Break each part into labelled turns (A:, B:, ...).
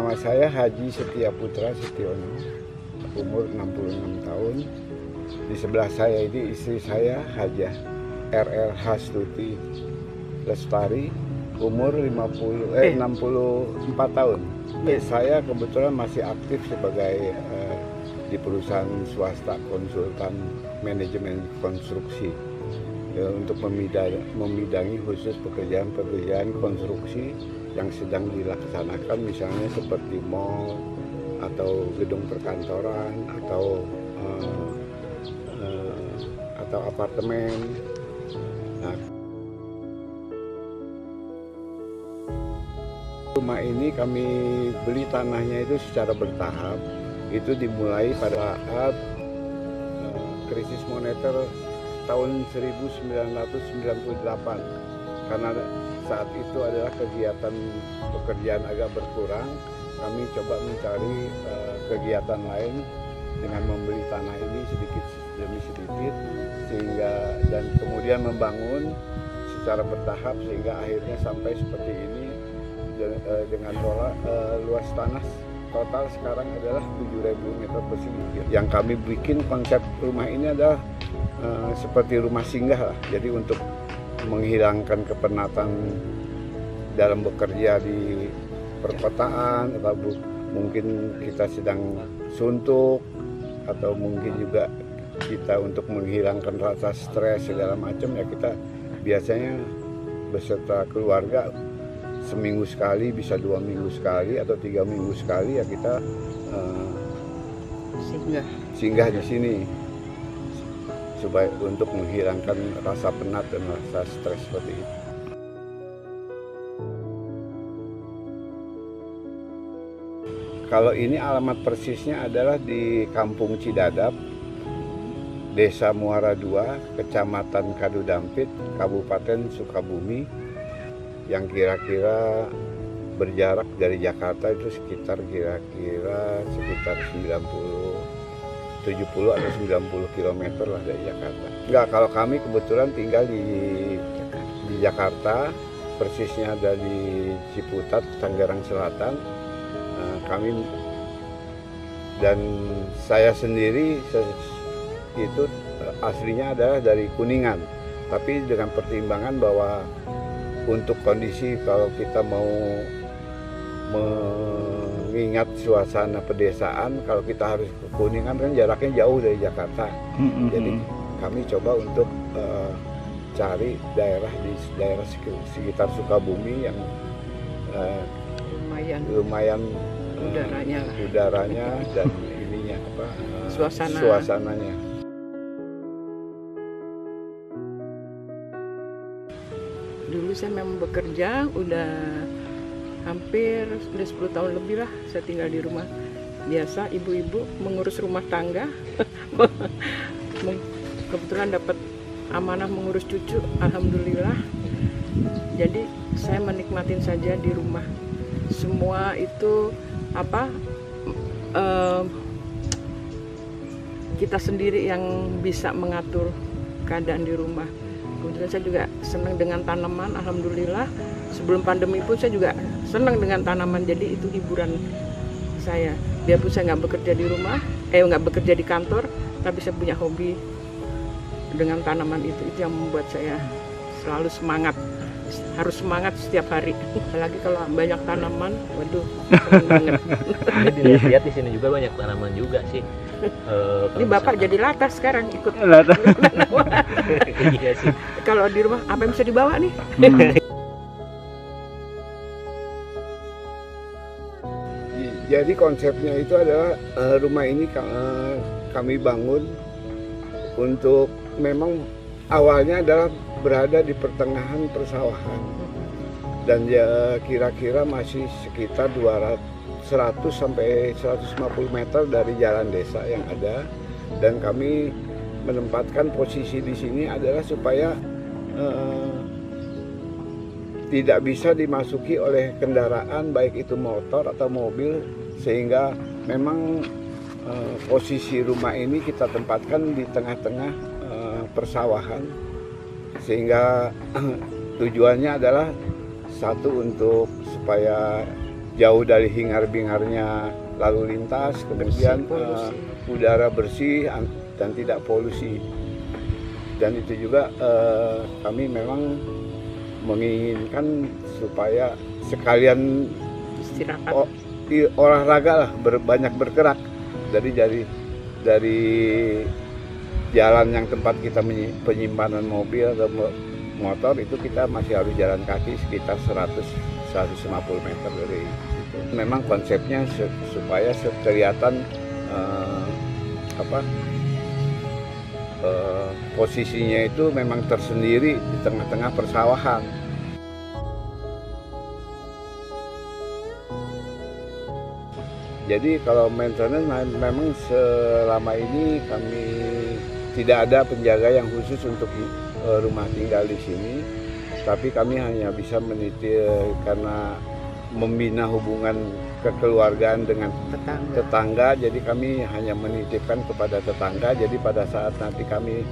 A: Nama saya Haji Setia Putra Setiono, umur 66 tahun. Di sebelah saya ini istri saya Hajah RL Hastuti Lestari, umur 64 tahun. Saya kebetulan masih aktif sebagai di perusahaan swasta konsultan manajemen konstruksi untuk memidangi khusus pekerjaan-pekerjaan konstruksi yang sedang dilaksanakan, misalnya seperti mall atau gedung perkantoran atau apartemen. Nah, rumah ini kami beli tanahnya itu secara bertahap. Itu dimulai pada saat krisis moneter tahun 1998, karena saat itu adalah kegiatan pekerjaan agak berkurang. Kami coba mencari kegiatan lain dengan membeli tanah ini sedikit demi sedikit, sehingga dan kemudian membangun secara bertahap sehingga akhirnya sampai seperti ini dengan luas tanah total sekarang adalah 7.000 meter persegi. Yang kami bikin konsep rumah ini adalah seperti rumah singgah lah. Jadi untuk menghilangkan kepenatan dalam bekerja di perkotaan, atau mungkin kita sedang suntuk, atau mungkin juga kita untuk menghilangkan rasa stres segala macam, ya kita biasanya beserta keluarga seminggu sekali, bisa 2 minggu sekali atau 3 minggu sekali ya kita singgah di sini supaya untuk menghilangkan rasa penat dan rasa stres seperti itu. Kalau ini alamat persisnya adalah di Kampung Cidadap, Desa Muara II, Kecamatan Kadudampit, Kabupaten Sukabumi, yang kira-kira berjarak dari Jakarta itu sekitar 70 atau 90 km lah dari Jakarta. Enggak, kalau kami kebetulan tinggal di Jakarta, persisnya ada di Ciputat, Tangerang Selatan. Kami dan saya sendiri itu aslinya adalah dari Kuningan, tapi dengan pertimbangan bahwa untuk kondisi kalau kita mau mengingat suasana pedesaan, kalau kita harus ke Kuningan kan jaraknya jauh dari Jakarta. Jadi kami coba untuk cari daerah di daerah sekitar Sukabumi yang lumayan udaranya dan ininya suasananya.
B: Dulu saya memang bekerja udah hampir 10 tahun lebih lah saya tinggal di rumah. Biasa ibu-ibu mengurus rumah tangga. Kebetulan dapat amanah mengurus cucu, alhamdulillah. Jadi saya menikmatin saja di rumah. Semua itu kita sendiri yang bisa mengatur keadaan di rumah. Kemudian saya juga senang dengan tanaman, alhamdulillah. Sebelum pandemi pun saya juga senang dengan tanaman, jadi itu hiburan saya. Biarpun saya nggak bekerja di rumah, nggak bekerja di kantor, tapi saya punya hobi dengan tanaman itu yang membuat saya selalu semangat. Harus semangat setiap hari. Apalagi kalau banyak tanaman, waduh, keren banget.
C: Dilihat di sini juga banyak tanaman juga sih.
B: Ini Bapak jadi latas sekarang ikut.
C: Iya sih.
B: Kalau di rumah apa yang bisa dibawa nih?
A: Jadi konsepnya itu adalah rumah ini kami bangun untuk, memang awalnya adalah berada di pertengahan persawahan dan ya kira-kira masih sekitar 100 sampai 150 meter dari jalan desa yang ada, dan kami menempatkan posisi di sini adalah supaya tidak bisa dimasuki oleh kendaraan baik itu motor atau mobil, sehingga memang posisi rumah ini kita tempatkan di tengah-tengah persawahan, sehingga tujuannya adalah satu untuk supaya jauh dari hingar-bingarnya lalu lintas, kemudian
B: polusi.
A: udara bersih dan tidak polusi. Dan itu juga kami memang menginginkan supaya sekalian
B: Istirahat.
A: olahraga lah, banyak bergerak dari jalan yang tempat kita penyimpanan mobil atau motor, itu kita masih harus jalan kaki sekitar 100-150 meter dari situ. Memang konsepnya supaya kelihatan posisinya itu memang tersendiri di tengah-tengah persawahan. Jadi kalau maintenance memang selama ini kami tidak ada penjaga yang khusus untuk rumah tinggal di sini, tapi kami hanya bisa meniti karena membina hubungan kekeluargaan dengan tetangga, jadi kami hanya menitipkan kepada tetangga. Jadi pada saat nanti kami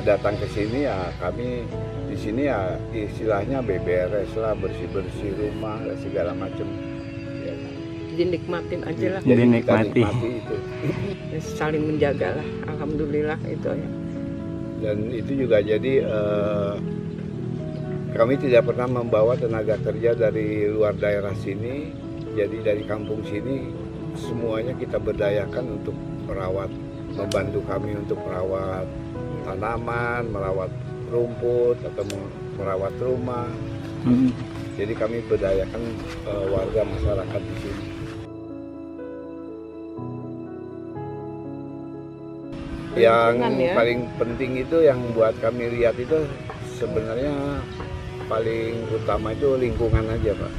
A: datang ke sini, ya kami di sini ya istilahnya beberes lah, bersih-bersih rumah segala macam.
B: Dinikmatin aja lah.
A: Jadi
D: Dinikmati.
A: kita nikmati itu.
B: Saling menjaga lah, alhamdulillah itu ya.
A: Dan itu juga jadi kami tidak pernah membawa tenaga kerja dari luar daerah sini. Jadi dari kampung sini semuanya kita berdayakan untuk merawat, membantu kami untuk merawat tanaman, merawat rumput atau merawat rumah. Jadi kami berdayakan warga masyarakat di sini. Yang
B: Ya.
A: paling penting itu yang buat kami lihat itu sebenarnya paling utama itu lingkungan aja, Pak.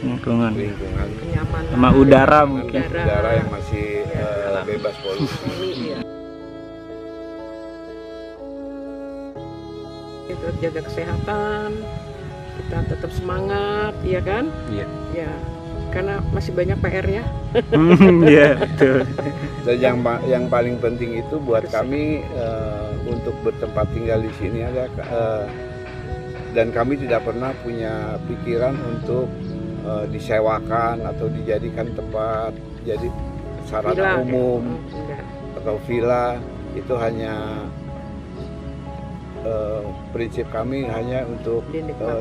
D: Lingkungan.
A: Lingkungan
B: Kenyamanan.
D: Sama udara mungkin.
A: udara yang masih bebas polusi.
B: Iya. Kita jaga kesehatan, kita tetap semangat, iya kan?
C: Iya.
B: Ya, karena masih banyak PR ya.
D: Iya, betul.
A: Dan yang paling penting itu buat kami untuk bertempat tinggal di sini ada dan kami tidak pernah punya pikiran untuk disewakan atau dijadikan tempat jadi sarana
B: Villa,
A: umum
B: enggak.
A: atau villa. Itu hanya prinsip kami hanya untuk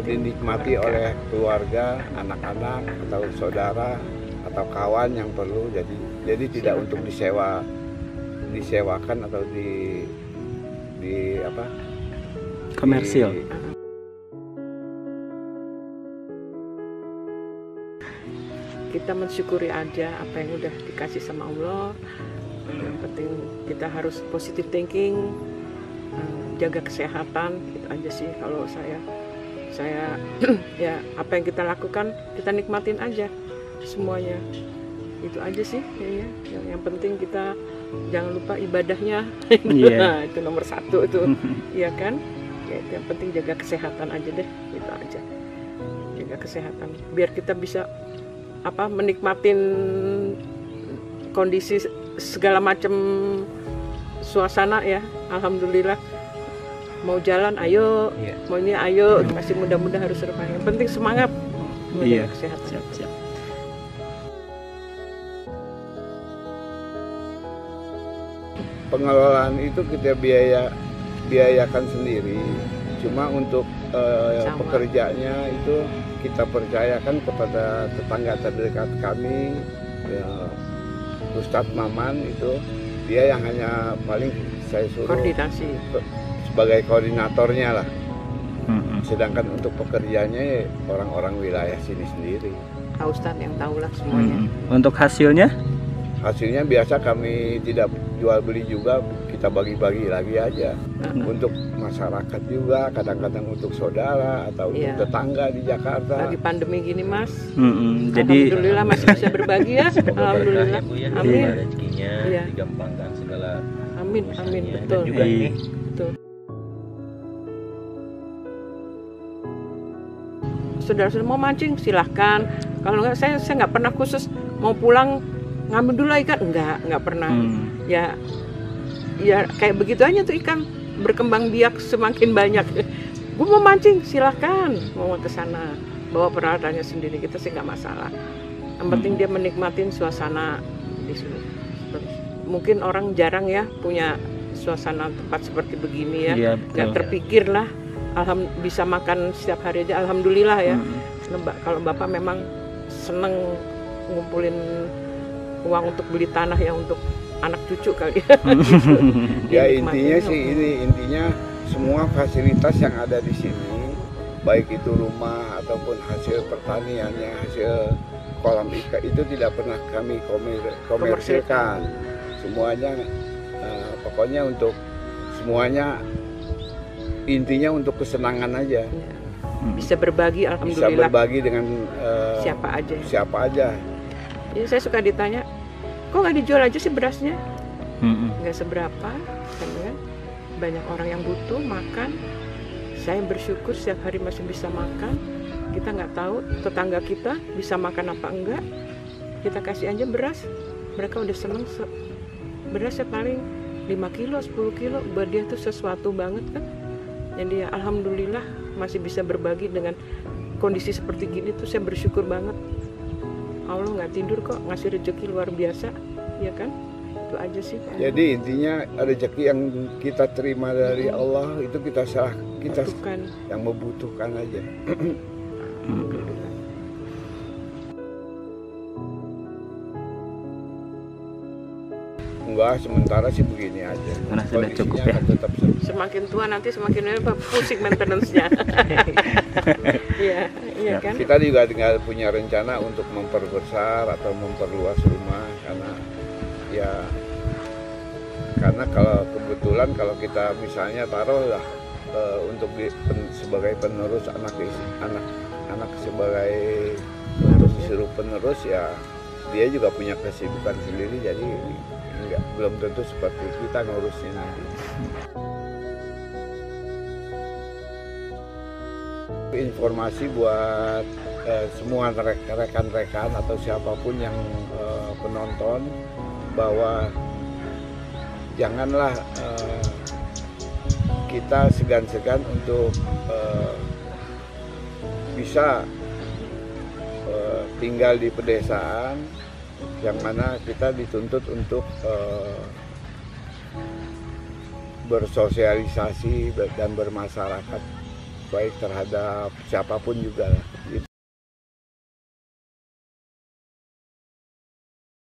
A: dinikmati oleh keluarga, anak-anak atau saudara atau kawan yang perlu. Jadi tidak untuk disewakan atau di apa?
D: Komersil.
B: Kita mensyukuri aja apa yang udah dikasih sama Allah. Yang penting kita harus positive thinking, jaga kesehatan, itu aja sih kalau saya ya apa yang kita lakukan kita nikmatin aja semuanya, itu aja sih ya. Yang penting kita jangan lupa ibadahnya. Nah, itu nomor 1 itu. Iya kan, ya, yang penting jaga kesehatan aja deh, itu aja, jaga kesehatan biar kita bisa menikmatin kondisi segala macam suasana ya. Alhamdulillah, mau jalan ayo, mau ini ayo, masih muda-muda harus survive. Yang penting semangat,
D: Iya.
B: kesehatan.
D: Siap.
A: Pengelolaan itu kita biayakan sendiri. Cuma untuk pekerjanya itu kita percayakan kepada tetangga terdekat kami, Ustadz Maman itu. Dia yang hanya paling saya suruh
B: Koordinasi
A: sebagai koordinatornya lah. Sedangkan untuk pekerjanya orang-orang wilayah sini sendiri.
B: Pak Ustadz yang tahu lah semuanya.
D: Untuk hasilnya?
A: Hasilnya biasa kami tidak jual beli juga, kita bagi-bagi lagi aja. Untuk masyarakat juga, kadang-kadang untuk saudara atau untuk tetangga di Jakarta.
B: Lagi pandemi gini Mas,
D: Jadi
B: alhamdulillah masih bisa berbagi ya. Alhamdulillah.
C: Ya, Bu, ya.
B: Amin.
C: Rezekinya
B: Iya.
C: digampangkan segala
B: Amin,
C: urusannya.
B: betul.
C: Dan juga ini
B: Betul. Saudara-saudara mau mancing silahkan. Kalau enggak, saya nggak pernah khusus mau pulang ngambil dulu ikan, enggak pernah. Ya kayak begitu aja tuh ikan berkembang biak semakin banyak. Gue mau mancing silahkan, mau ke sana bawa peralatannya sendiri, kita sih nggak masalah. Yang penting dia menikmatin suasana di sini. Mungkin orang jarang ya punya suasana tempat seperti begini ya.
D: Iya,
B: Nggak
D: betul.
B: terpikir lah. Bisa makan setiap hari aja. Alhamdulillah ya. Kalau Bapak memang seneng ngumpulin uang untuk beli tanah ya untuk anak cucu kali ya.
A: Ya
B: Dinikmatin.
A: intinya sih ini, intinya semua fasilitas yang ada di sini, baik itu rumah ataupun hasil pertaniannya, hasil kolam ikan itu tidak pernah kami komersilkan. Semuanya pokoknya untuk semuanya intinya untuk kesenangan aja.
B: Ya. Bisa berbagi,
A: Bisa
B: alhamdulillah.
A: berbagi dengan siapa aja.
B: Jadi saya suka ditanya, kok nggak dijual aja sih berasnya? Nggak seberapa, kan? Banyak orang yang butuh makan. Saya bersyukur setiap hari masih bisa makan. Kita nggak tahu tetangga kita bisa makan apa enggak. Kita kasih aja beras, mereka udah seneng. Berasnya paling 5 kilo, 10 kilo, buat dia itu sesuatu banget kan. Jadi ya alhamdulillah masih bisa berbagi dengan kondisi seperti gini tuh saya bersyukur banget. Allah nggak tidur kok, ngasih rezeki luar biasa, ya kan? Itu aja sih.
A: Jadi intinya rezeki yang kita terima dari Allah itu kita
B: Bukan.
A: yang membutuhkan aja. Enggak, sementara sih begini aja.
D: Karena sudah
A: Kondisinya
D: cukup ya.
A: akan tetap
B: Semakin tua nanti semakin pusing maintenance-nya. Iya, iya kan?
A: Kita juga tinggal punya rencana untuk memperbesar atau memperluas rumah karena kalau kebetulan kalau kita misalnya taruhlah untuk sebagai penerus anak sebagai untuk disuruh penerus ya dia juga punya kesibukan sendiri, jadi belum tentu seperti kita ngurusnya nanti. Informasi buat semua rekan-rekan atau siapapun yang penonton bahwa janganlah kita segan-segan untuk bisa tinggal di pedesaan yang mana kita dituntut untuk bersosialisasi dan bermasyarakat baik terhadap siapapun juga lah.